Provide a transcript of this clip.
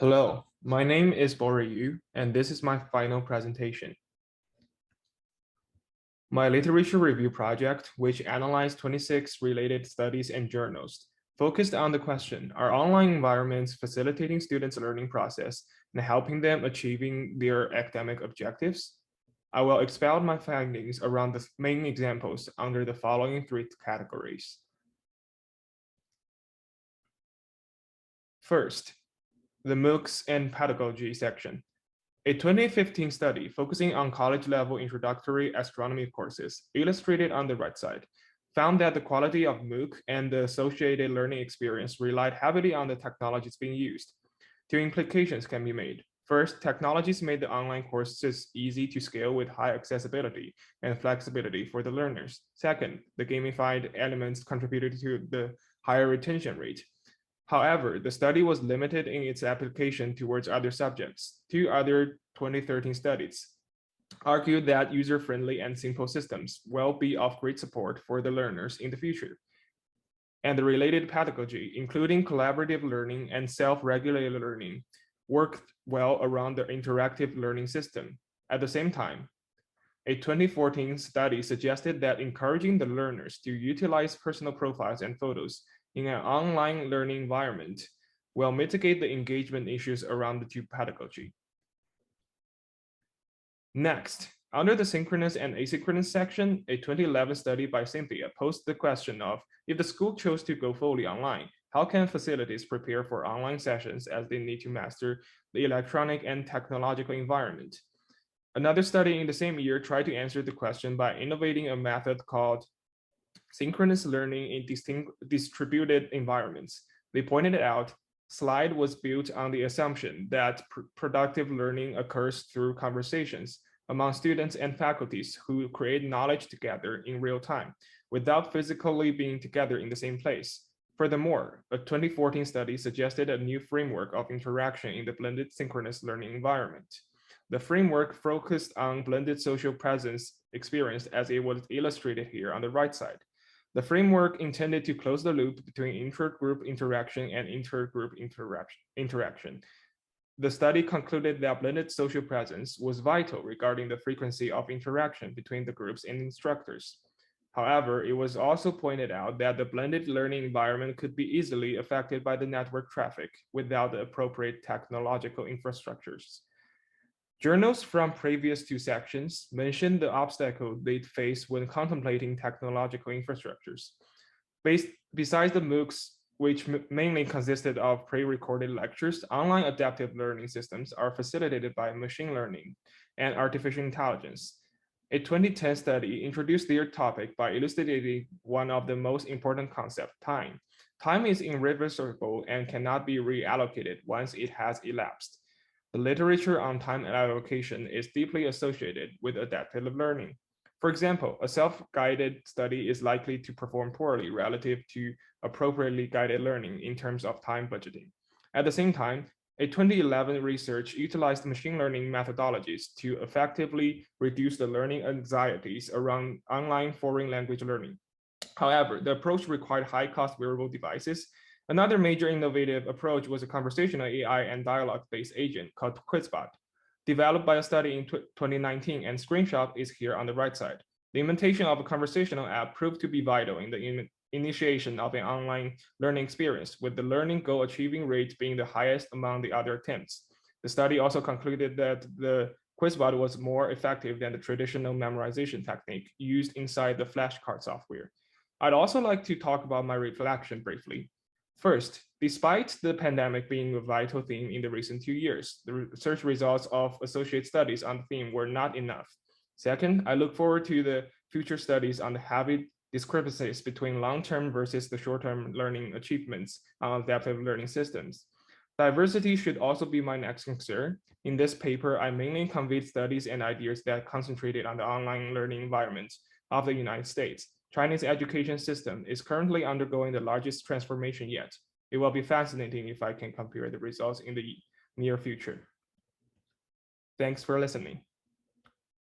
Hello, my name is Bora Yu, and this is my final presentation. My literature review project, which analyzed 26 related studies and journals, focused on the question, are online environments facilitating students' learning process and helping them achieving their academic objectives? I will expound my findings around the main examples under the following three categories. First, the MOOCs and Pedagogy section. A 2015 study focusing on college-level introductory astronomy courses, illustrated on the right side, found that the quality of MOOC and the associated learning experience relied heavily on the technologies being used. Two implications can be made. First, technologies made the online courses easy to scale with high accessibility and flexibility for the learners. Second, the gamified elements contributed to the higher retention rate. However, the study was limited in its application towards other subjects. Two other 2013 studies argued that user-friendly and simple systems will be of great support for the learners in the future. And the related pedagogy, including collaborative learning and self-regulated learning, worked well around the interactive learning system. At the same time, a 2014 study suggested that encouraging the learners to utilize personal profiles and photos in an online learning environment will mitigate the engagement issues around the two pedagogy. Next, under the synchronous and asynchronous section, a 2011 study by Cynthia posed the question of, if the school chose to go fully online, how can facilities prepare for online sessions as they need to master the electronic and technological environment? Another study in the same year tried to answer the question by innovating a method called synchronous learning in distributed environments. They pointed out, SLIDE was built on the assumption that productive learning occurs through conversations among students and faculties who create knowledge together in real time, without physically being together in the same place. Furthermore, a 2014 study suggested a new framework of interaction in the blended synchronous learning environment. The framework focused on blended social presence experience as it was illustrated here on the right side. The framework intended to close the loop between inter-group interaction and inter-group interaction. The study concluded that blended social presence was vital regarding the frequency of interaction between the groups and instructors. However, it was also pointed out that the blended learning environment could be easily affected by the network traffic without the appropriate technological infrastructures. Journals from previous two sections mention the obstacle they face when contemplating technological infrastructures. Besides the MOOCs, which mainly consisted of pre-recorded lectures, online adaptive learning systems are facilitated by machine learning and artificial intelligence. A 2010 study introduced their topic by illustrating one of the most important concepts, time. Time is irreversible and cannot be reallocated once it has elapsed. The literature on time allocation is deeply associated with adaptive learning. For example, a self-guided study is likely to perform poorly relative to appropriately guided learning in terms of time budgeting. At the same time, a 2011 research utilized machine learning methodologies to effectively reduce the learning anxieties around online foreign language learning. However, the approach required high-cost wearable devices. Another major innovative approach was a conversational AI and dialogue-based agent called QuizBot, developed by a study in 2019, and screenshot is here on the right side. The implementation of a conversational app proved to be vital in the initiation of an online learning experience, with the learning goal achieving rate being the highest among the other attempts. The study also concluded that the QuizBot was more effective than the traditional memorization technique used inside the flashcard software. I'd also like to talk about my reflection briefly. First, despite the pandemic being a vital theme in the recent 2 years, the research results of associate studies on the theme were not enough. Second, I look forward to the future studies on the heavy discrepancies between long-term versus the short-term learning achievements on adaptive learning systems. Diversity should also be my next concern. In this paper, I mainly conveyed studies and ideas that concentrated on the online learning environment of the United States. Chinese education system is currently undergoing the largest transformation yet. It will be fascinating if I can compare the results in the near future. Thanks for listening.